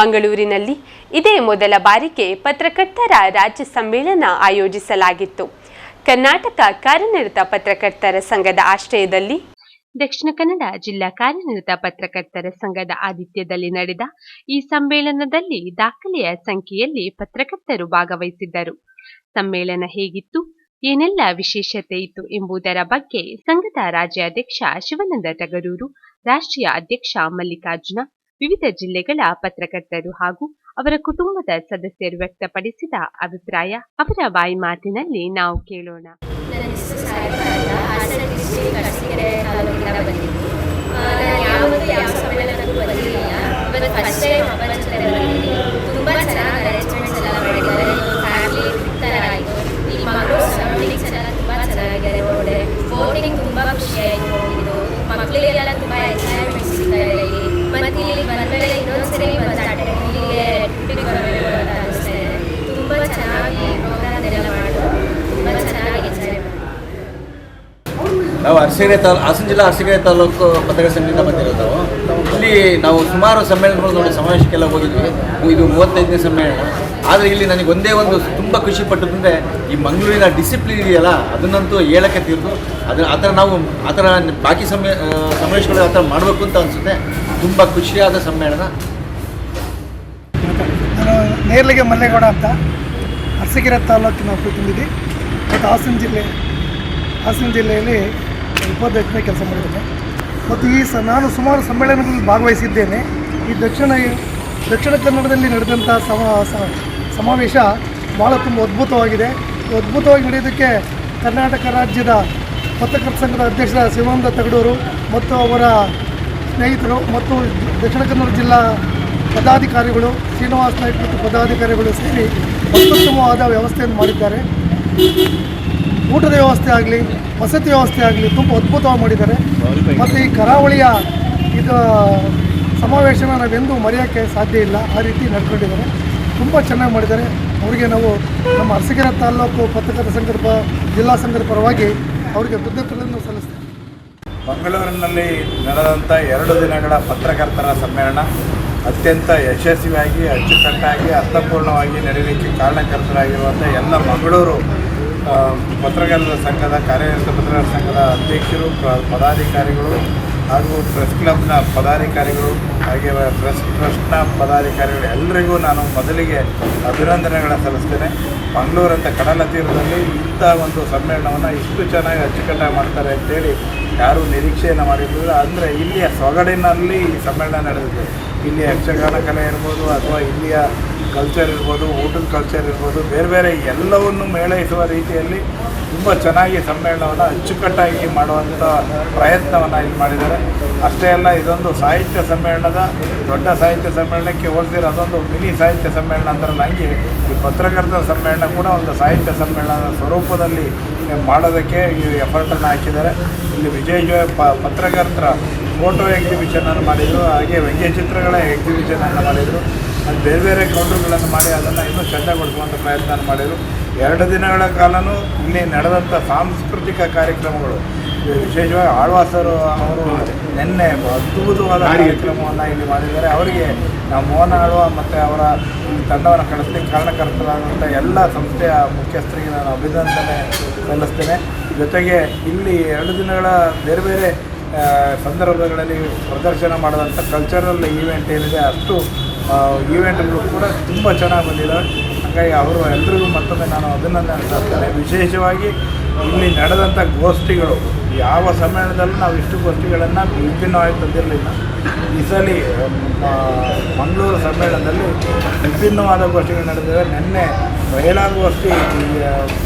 ಮಂಗಳೂರಿನಲ್ಲಿ ಇದೇ ಮೊದಲ ಬಾರಿಗೆ ಪತ್ರಕರ್ತರ ರಾಜ್ಯ ಸಮ್ಮೇಳನ ಆಯೋಜಿಸಲಾಗಿತ್ತು. ಕರ್ನಾಟಕ ಕಾರ್ಯನಿರತ ಪತ್ರಕರ್ತರ ಸಂಘದ ಆಶ್ರಯದಲ್ಲಿ ದಕ್ಷಿಣ ಕನ್ನಡ ಜಿಲ್ಲಾ ಕಾರ್ಯನಿರತ ಪತ್ರಕರ್ತರ ಸಂಘದ ಆತಿಥ್ಯದಲ್ಲಿ ನಡೆದ ಈ ಸಮ್ಮೇಳನದಲ್ಲಿ ದಾಖಲೆಯ ಸಂಖ್ಯೆಯಲ್ಲಿ ಪತ್ರಕರ್ತರು ಭಾಗವಹಿಸಿದ್ದರು. ಸಮ್ಮೇಳನ ಹೇಗಿತ್ತು, ಏನೆಲ್ಲ ವಿಶೇಷತೆ ಇತ್ತು ಎಂಬುದರ ಬಗ್ಗೆ ಸಂಘದ ರಾಜ್ಯಾಧ್ಯಕ್ಷ ಶಿವಾನಂದ ಟಗರೂರು, ರಾಷ್ಟ್ರೀಯ ಅಧ್ಯಕ್ಷ ಮಲ್ಲಿಕಾರ್ಜುನ, ವಿವಿಧ ಜಿಲ್ಲೆಗಳ ಪತ್ರಕರ್ತರು ಹಾಗೂ ಅವರ ಕುಟುಂಬದ ಸದಸ್ಯರು ವ್ಯಕ್ತಪಡಿಸಿದ ಅಭಿಪ್ರಾಯ ಅವರ ಬಾಯಿ ಮಾತಿನಲ್ಲಿ ನಾವು ಕೇಳೋಣ. ಮಕ್ಕಳಿಗೆಲ್ಲ ತುಂಬ ಎಂಜಾಯ್ಮೆಂಟ್ ಸಿಗ್ತಾ ಇದೆ. ಮತ್ತು ಇಲ್ಲಿ ಬಂದಮೇಲೆ ಇನ್ನೊಂದ್ಸರಿ ಅನಿಸ್ತದೆ. ತುಂಬ ಚೆನ್ನಾಗಿ ಪ್ರೋಗ್ರಾಮ್ ಎಲ್ಲ ಮಾಡೋದು, ತುಂಬ ಚೆನ್ನಾಗಿ ಎಂಜಾಯ್ ಮಾಡಿ. ನಾವು ಹಾಸನ ಜಿಲ್ಲಾ ಅರಸೀಕೆರೆ ತಾಲೂಕು ಪತ್ರಕರ್ತರ ಸಂಘದಿಂದ ಬಂದಿರೋದು. ಇಲ್ಲಿ ನಾವು ಸುಮಾರು ಸಮ್ಮೇಳನಗಳು ನೋಡಿ ಸಮಾವೇಶಕ್ಕೆಲ್ಲ ಹೋಗಿದ್ವಿ. ಇದು 35ನೇ ಸಮ್ಮೇಳನ. ಆದರೆ ಇಲ್ಲಿ ನನಗೆ ಒಂದೇ ಒಂದು ತುಂಬ ಖುಷಿ ಪಟ್ಟದಂದರೆ ಈ ಮಂಗಳೂರಿನ ಡಿಸಿಪ್ಲಿನ್ ಇದೆಯಲ್ಲ, ಅದನ್ನಂತೂ ಹೇಳಕ್ಕೆ ತೀರ್ದು. ಆ ಥರ ಬಾಕಿ ಸಮಾವೇಶಗಳು ಆ ಥರ ಮಾಡಬೇಕು ಅಂತ ಅನಿಸುತ್ತೆ. ತುಂಬ ಖುಷಿಯಾದ ಸಮ್ಮೇಳನ. ನಾನು ನೇರ್ಲಿಗೆ ಮಲ್ಲೇಗೌಡ ಅಂತ, ಅರಸೀಕೆರೆ ತಾಲೂಕಿನ ಪ್ರತಿನಿಧಿ ಮತ್ತು ಹಾಸನ ಜಿಲ್ಲೆಯಲ್ಲಿ ಉಪಾಧ್ಯಕ್ಷನಾಗಿ ಕೆಲಸ ಮಾಡಿದ್ದೇನೆ. ಮತ್ತು ನಾನು ಸುಮಾರು ಸಮ್ಮೇಳನಗಳಲ್ಲಿ ಭಾಗವಹಿಸಿದ್ದೇನೆ. ಈ ದಕ್ಷಿಣ ಕನ್ನಡದಲ್ಲಿ ನಡೆದಂಥ ಸಮಾವೇಶ ಭಾಳ ತುಂಬ ಅದ್ಭುತವಾಗಿದೆ. ಅದ್ಭುತವಾಗಿ ನಡೆಯೋದಕ್ಕೆ ಕರ್ನಾಟಕ ರಾಜ್ಯದ ಪತ್ರಕರ್ತರ ಸಂಘದ ಅಧ್ಯಕ್ಷ ಶಿವಾನಂದ ಟಗರೂರು ಮತ್ತು ಅವರ ಸ್ನೇಹಿತರು ಮತ್ತು ದಕ್ಷಿಣ ಕನ್ನಡ ಜಿಲ್ಲಾ ಪದಾಧಿಕಾರಿಗಳು, ಶ್ರೀನಿವಾಸ ನಾಯ್ಕ ಮತ್ತು ಪದಾಧಿಕಾರಿಗಳು ಸೇರಿ ಅತ್ಯುತ್ತಮವಾದ ವ್ಯವಸ್ಥೆಯನ್ನು ಮಾಡಿದ್ದಾರೆ. ಊಟದ ವ್ಯವಸ್ಥೆ ಆಗಲಿ, ವಸತಿ ವ್ಯವಸ್ಥೆ ಆಗಲಿ ತುಂಬ ಅದ್ಭುತವಾಗಿ ಮಾಡಿದ್ದಾರೆ. ಮತ್ತು ಈ ಕರಾವಳಿಯ ಸಮಾವೇಶನ ನಾವೆಂದೂ ಮರೆಯೋಕ್ಕೆ ಸಾಧ್ಯ ಇಲ್ಲ. ಆ ರೀತಿ ನಡ್ಕೊಂಡಿದ್ದಾರೆ. ತುಂಬ ಚೆನ್ನಾಗಿ ಮಾಡಿದ್ದಾರೆ. ಅವರಿಗೆ ನಾವು ನಮ್ಮ ಅರಸೀಕೆರೆ ತಾಲೂಕು ಪತ್ರಕರ್ತರ ಸಂಘದ ಜಿಲ್ಲಾ ಸಂಘದ ಪರವಾಗಿ ಅವರಿಗೆ ಕೃತಜ್ಞತೆಗಳನ್ನು ಸಲ್ಲಿಸ್ತೇವೆ. ಮಂಗಳೂರಿನಲ್ಲಿ ನಡೆದಂಥ 2 ದಿನಗಳ ಪತ್ರಕರ್ತರ ಸಮ್ಮೇಳನ ಅತ್ಯಂತ ಯಶಸ್ವಿಯಾಗಿ, ಅಚ್ಚುಕಟ್ಟಾಗಿ, ಅರ್ಥಪೂರ್ಣವಾಗಿ ನಡೆಯಲಿಕ್ಕೆ ಕಾರಣಕರ್ತರಾಗಿರುವಂಥ ಎಲ್ಲ ಮಂಗಳೂರು ಪತ್ರಕರ್ತರ ಸಂಘದ ಕಾರ್ಯನಿರತ ಪತ್ರಕರ್ತರ ಸಂಘದ ಅಧ್ಯಕ್ಷರು, ಪದಾಧಿಕಾರಿಗಳು ಹಾಗೂ ಪ್ರೆಸ್ ಕ್ಲಬ್ನ ಪದಾಧಿಕಾರಿಗಳು, ಹಾಗೆ ಪ್ರೆಸ್ ಟ್ರಸ್ಟ್ನ ಪದಾಧಿಕಾರಿಗಳು ಎಲ್ಲರಿಗೂ ನಾನು ಮೊದಲಿಗೆ ಅಭಿನಂದನೆಗಳನ್ನು ಸಲ್ಲಿಸ್ತೇನೆ. ಮಂಗಳೂರಂಥ ಕಡಲ ತೀರದಲ್ಲಿ ಇಂಥ ಒಂದು ಸಮ್ಮೇಳನವನ್ನು ಇಷ್ಟು ಚೆನ್ನಾಗಿ ಅಚ್ಚುಕಟ್ಟಾಗಿ ಮಾಡ್ತಾರೆ ಅಂತೇಳಿ ಯಾರೂ ನಿರೀಕ್ಷೆಯನ್ನು ಮಾಡಿರಲಿಲ್ಲ. ಅಂದರೆ ಇಲ್ಲಿಯ ಸೊಗಡಿನಲ್ಲಿ ಈ ಸಮ್ಮೇಳನ ನಡೆದಿದೆ. ಇಲ್ಲಿ ಯಕ್ಷಗಾನ ಕಲೆ ಇರ್ಬೋದು, ಅಥವಾ ಇಲ್ಲಿಯ ಕಲ್ಚರ್ ಇರ್ಬೋದು, ಊಟದ ಕಲ್ಚರ್ ಇರ್ಬೋದು, ಬೇರೆ ಬೇರೆ ಎಲ್ಲವನ್ನು ಮೇಳೈಸುವ ರೀತಿಯಲ್ಲಿ ತುಂಬ ಚೆನ್ನಾಗಿ ಸಮ್ಮೇಳನವನ್ನು ಅಚ್ಚುಕಟ್ಟಾಗಿ ಮಾಡುವಂಥ ಪ್ರಯತ್ನವನ್ನು ಇಲ್ಲಿ ಮಾಡಿದ್ದಾರೆ. ಅಷ್ಟೇ ಅಲ್ಲ, ಇದೊಂದು ಸಾಹಿತ್ಯ ಸಮ್ಮೇಳನದ ದೊಡ್ಡ ಸಾಹಿತ್ಯ ಸಮ್ಮೇಳನಕ್ಕೆ ಹೋಲಿಸಿದ್ರೆ ಅದೊಂದು ಮಿನಿ ಸಾಹಿತ್ಯ ಸಮ್ಮೇಳನ ಅಂತಾರಲ್ಲ, ಹಂಗೆ ಈ ಪತ್ರಕರ್ತರ ಸಮ್ಮೇಳನ ಕೂಡ ಒಂದು ಸಾಹಿತ್ಯ ಸಮ್ಮೇಳನದ ಸ್ವರೂಪದಲ್ಲಿ ಮಾಡೋದಕ್ಕೆ ಈ ಎಫರ್ಟನ್ನು ಹಾಕಿದ್ದಾರೆ. ಇಲ್ಲಿ ವಿಜಯ ಪತ್ರಕರ್ತರ ಫೋಟೋ ಎಕ್ಸಿಬಿಷನನ್ನು ಮಾಡಿದರು, ಹಾಗೆ ವ್ಯಂಗ್ಯಚಿತ್ರಗಳ ಎಕ್ಸಿಬಿಷನನ್ನು ಮಾಡಿದರು. ಅದು ಬೇರೆ ಬೇರೆ ಕೌಂಟರ್ಗಳನ್ನು ಮಾಡಿ ಅದನ್ನು ಇನ್ನೂ ಚೆಂದಗೊಳಿಸುವಂಥ ಪ್ರಯತ್ನ ಮಾಡಿದರು. 2 ದಿನಗಳ ಕಾಲವೂ ಇಲ್ಲಿ ನಡೆದಂಥ ಸಾಂಸ್ಕೃತಿಕ ಕಾರ್ಯಕ್ರಮಗಳು, ವಿಶೇಷವಾಗಿ ಆಳ್ವಾಸರು ಅವರು ನಿನ್ನೆ ಅದ್ಭುತವಾದ ಕಾರ್ಯಕ್ರಮವನ್ನು ಇಲ್ಲಿ ಮಾಡಿದ್ದಾರೆ. ಅವರಿಗೆ ನಾವು ಮೋಹನ ಆಳ್ವ ಮತ್ತು ಅವರ ತಂಡವನ್ನು ಕಳಿಸ್ಲಿಕ್ಕೆ ಕಾರಣಕರ್ತರಾದಂಥ ಎಲ್ಲ ಸಂಸ್ಥೆಯ ಮುಖ್ಯಸ್ಥರಿಗೆ ನಾನು ಅಭಿನಂದನೆ ಸಲ್ಲಿಸ್ತೇನೆ. ಜೊತೆಗೆ ಇಲ್ಲಿ 2 ದಿನಗಳ ಬೇರೆ ಬೇರೆ ಸಂದರ್ಭಗಳಲ್ಲಿ ಪ್ರದರ್ಶನ ಮಾಡಿದಂಥ ಕಲ್ಚರಲ್ ಈವೆಂಟ್ ಏನಿದೆ, ಅಷ್ಟು ಈವೆಂಟ್ಗಳು ಕೂಡ ತುಂಬ ಚೆನ್ನಾಗಿ ಬಂದಿದ್ದಾವೆ. ಹಾಗಾಗಿ ಅವರು ಎಲ್ಲರಿಗೂ ಮತ್ತೊಮ್ಮೆ ನಾನು ಅಭಿನಂದನೆ ಸಲ್ಲಿಸ್ತೇನೆ. ವಿಶೇಷವಾಗಿ ಇಲ್ಲಿ ನಡೆದಂಥ ಗೋಷ್ಠಿಗಳು, ಯಾವ ಸಮ್ಮೇಳನದಲ್ಲೂ ನಾವು ಇಷ್ಟು ಗೋಷ್ಠಿಗಳನ್ನು ವಿಭಿನ್ನವಾಗಿ ತಂದಿರಲಿಲ್ಲ. ಈ ಸಲ ಮಂಗಳೂರು ಸಮ್ಮೇಳನದಲ್ಲಿ ವಿಭಿನ್ನವಾದ ಗೋಷ್ಠಿಗಳು ನಡೆದಿವೆ. ನಿನ್ನೆ ಮಹಿಳಾ ಗೋಷ್ಠಿ,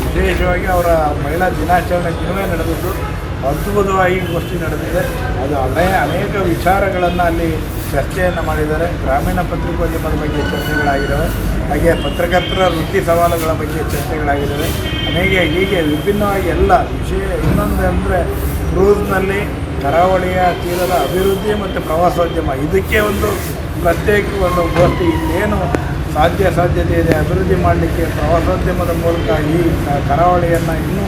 ವಿಶೇಷವಾಗಿ ಅವರ ಮಹಿಳಾ ದಿನಾಚರಣೆ ದಿನವೇ ನಡೆದಿದ್ದು ಅದ್ಭುತವಾಗಿ ಗೋಷ್ಠಿ ನಡೆದಿದೆ. ಅದು ಅನೇಕ ವಿಚಾರಗಳನ್ನು ಅಲ್ಲಿ ಚರ್ಚೆಯನ್ನು ಮಾಡಿದ್ದಾರೆ. ಗ್ರಾಮೀಣ ಪತ್ರಿಕೋದ್ಯಮದ ಬಗ್ಗೆ ಚರ್ಚೆಗಳಾಗಿದ್ದಾವೆ, ಹಾಗೆ ಪತ್ರಕರ್ತರ ವೃತ್ತಿ ಸವಾಲುಗಳ ಬಗ್ಗೆ ಚರ್ಚೆಗಳಾಗಿದ್ದಾವೆ. ಹೀಗೆ ವಿಭಿನ್ನವಾಗಿ ಎಲ್ಲ ವಿಷಯ. ಇನ್ನೊಂದು ಅಂದರೆ ಕ್ರೂಸ್ನಲ್ಲಿ ಕರಾವಳಿಯ ತೀರದ ಅಭಿವೃದ್ಧಿ ಮತ್ತು ಪ್ರವಾಸೋದ್ಯಮ, ಇದಕ್ಕೆ ಒಂದು ಪ್ರತ್ಯೇಕ ಒಂದು ಗೋಷ್ಠಿ. ಇಲ್ಲೇನು ಸಾಧ್ಯತೆ ಇದೆ ಅಭಿವೃದ್ಧಿ ಮಾಡಲಿಕ್ಕೆ, ಪ್ರವಾಸೋದ್ಯಮದ ಮೂಲಕ ಈ ಕರಾವಳಿಯನ್ನು ಇನ್ನೂ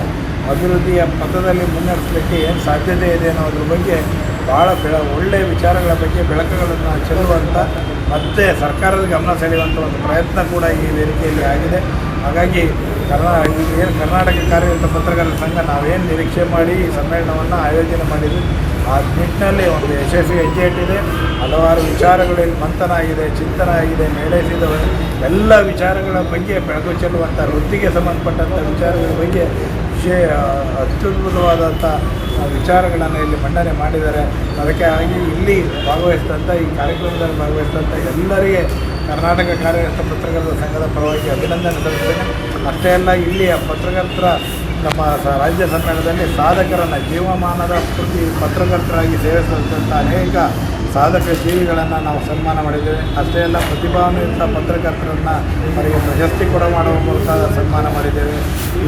ಅಭಿವೃದ್ಧಿಯ ಪಥದಲ್ಲಿ ಮುನ್ನಡೆಸಲಿಕ್ಕೆ ಏನು ಸಾಧ್ಯತೆ ಇದೆ ಅನ್ನೋದ್ರ ಬಗ್ಗೆ ಭಾಳ ಒಳ್ಳೆಯ ವಿಚಾರಗಳ ಬಗ್ಗೆ ಬೆಳಕುಗಳನ್ನು ಚೆಲ್ಲುವಂಥ ಮತ್ತೆ ಸರ್ಕಾರದ ಗಮನ ಸೆಳೆಯುವಂಥ ಒಂದು ಪ್ರಯತ್ನ ಕೂಡ ಈ ವೇದಿಕೆಯಲ್ಲಿ ಆಗಿದೆ. ಹಾಗಾಗಿ ಏನು ಕರ್ನಾಟಕ ಕಾರ್ಯನಿರತ ಪತ್ರಕರ್ತರ ಸಂಘ ನಾವೇನು ನಿರೀಕ್ಷೆ ಮಾಡಿ ಈ ಸಮ್ಮೇಳನವನ್ನು ಆಯೋಜನೆ ಮಾಡಿದ್ವಿ ಆ ನಿಟ್ಟಿನಲ್ಲಿ ಒಂದು ಯಶಸ್ವಿ ಹೆಜ್ಜೆ ಇಟ್ಟಿದೆ. ಹಲವಾರು ವಿಚಾರಗಳಲ್ಲಿ ಮಂಥನ ಆಗಿದೆ, ಚಿಂತನ ಆಗಿದೆ, ಮೇಳೈಸಿದ ಎಲ್ಲ ವಿಚಾರಗಳ ಬಗ್ಗೆ ಬೆಳಕು ಚೆಲ್ಲುವಂಥ ವೃತ್ತಿಗೆ ಸಂಬಂಧಪಟ್ಟಂಥ ವಿಚಾರಗಳ ಬಗ್ಗೆ ಅತ್ಯದ್ಭುತವಾದಂಥ ವಿಚಾರಗಳನ್ನು ಇಲ್ಲಿ ಮಂಡನೆ ಮಾಡಿದ್ದಾರೆ. ಅದಕ್ಕೆ ಆಗಿ ಇಲ್ಲಿ ಭಾಗವಹಿಸಿದಂಥ ಈ ಕಾರ್ಯಕ್ರಮದಲ್ಲಿ ಭಾಗವಹಿಸಿದಂಥ ಎಲ್ಲರಿಗೆ ಕರ್ನಾಟಕ ಕಾರ್ಯನಿರತ ಪತ್ರಕರ್ತರ ಸಂಘದ ಪರವಾಗಿ ಅಭಿನಂದನೆ ಸಲ್ಲಿಸ್ತೇನೆ. ಅಷ್ಟೇ ಅಲ್ಲ, ಇಲ್ಲಿಯ ಪತ್ರಕರ್ತರ ನಮ್ಮ ರಾಜ್ಯ ಸಮ್ಮೇಳನದಲ್ಲಿ ಸಾಧಕರನ್ನು ಜೀವಮಾನದ ಪೂರ್ತಿ ಪತ್ರಕರ್ತರಾಗಿ ಸೇವೆ ಸಲ್ಲಿಸಿದಂಥ ಅನೇಕ ಸಾಧಕ ಜೀವಿಗಳನ್ನು ನಾವು ಸನ್ಮಾನ ಮಾಡಿದ್ದೇವೆ. ಅಷ್ಟೇ ಅಲ್ಲ, ಪ್ರತಿಭಾನ್ವಿತ ಪತ್ರಕರ್ತರನ್ನು ಅವರಿಗೆ ಪ್ರಶಸ್ತಿ ಕೂಡ ಮಾಡುವ ಮೂಲಕ ಸನ್ಮಾನ ಮಾಡಿದ್ದೇವೆ.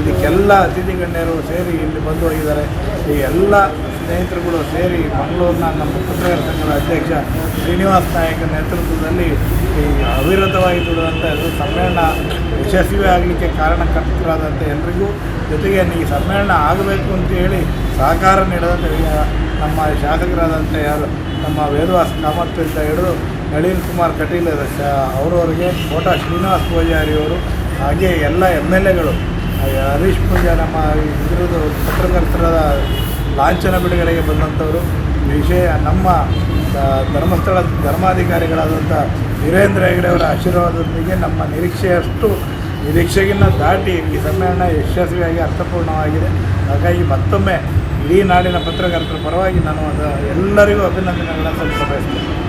ಇದಕ್ಕೆಲ್ಲ ಅತಿಥಿ ಗಣ್ಯರು ಸೇರಿ ಇಲ್ಲಿ ಬಂದು ಹೋಗಿದ್ದಾರೆ. ಈ ಎಲ್ಲ ಸ್ನೇಹಿತರುಗಳು ಸೇರಿ ಮಂಗಳೂರಿನ ನಮ್ಮ ಪತ್ರಕರ್ತರ ಸಂಘದ ಅಧ್ಯಕ್ಷ ಶ್ರೀನಿವಾಸ್ ನಾಯಕ ನೇತೃತ್ವದಲ್ಲಿ ಈ ಅವಿರತವಾಗಿ ದುಡಿದಂಥ ಇದು ಸಮ್ಮೇಳನ ಯಶಸ್ವಿ ಆಗಲಿಕ್ಕೆ ಕಾರಣಕರ್ತರಾದಂಥ ಎಲ್ರಿಗೂ, ಜೊತೆಗೆ ಈ ಸಮ್ಮೇಳನ ಆಗಬೇಕು ಅಂತೇಳಿ ಸಹಕಾರ ನೀಡಿದಂಥ ನಮ್ಮ ಶಾಸಕರಾದಂಥ ಯಾರು ನಮ್ಮ ವೇದವಾಸ್ ಕಾಮತ್ರಿಂದ ಹಿಡಿದು ನಳಿನ್ ಕುಮಾರ್ ಕಟೀಲ್ ಅವರವರಿಗೆ, ಕೋಟಾ ಶ್ರೀನಿವಾಸ್ ಪೂಜಾರಿ ಅವರು, ಹಾಗೆ ಎಲ್ಲ MLAಗಳು, ಹರೀಶ್ ಪೂಜಾ, ನಮ್ಮ ಇದ್ರದ್ದು ಪತ್ರಕರ್ತರ ಲಾಂಛನ ಬಿಡುಗಡೆಗೆ ಬಂದಂಥವರು, ವಿಷಯ ನಮ್ಮ ಧರ್ಮಸ್ಥಳ ಧರ್ಮಾಧಿಕಾರಿಗಳಾದಂಥ ವೀರೇಂದ್ರ ಹೆಗಡೆ ಅವರ ಆಶೀರ್ವಾದದೊಂದಿಗೆ ನಮ್ಮ ನಿರೀಕ್ಷೆಗಿನ್ನ ದಾಟಿ ಈ ಸಮ್ಮೇಳನ ಯಶಸ್ವಿಯಾಗಿ ಅರ್ಥಪೂರ್ಣವಾಗಿದೆ. ಹಾಗಾಗಿ ಮತ್ತೊಮ್ಮೆ ಇಡೀ ನಾಡಿನ ಪತ್ರಕರ್ತರ ಪರವಾಗಿ ನಾನು ಎಲ್ಲರಿಗೂ ಅಭಿನಂದನೆಗಳನ್ನು ಸಲ್ಲಿಸ ಬಯಸ್ತೇನೆ.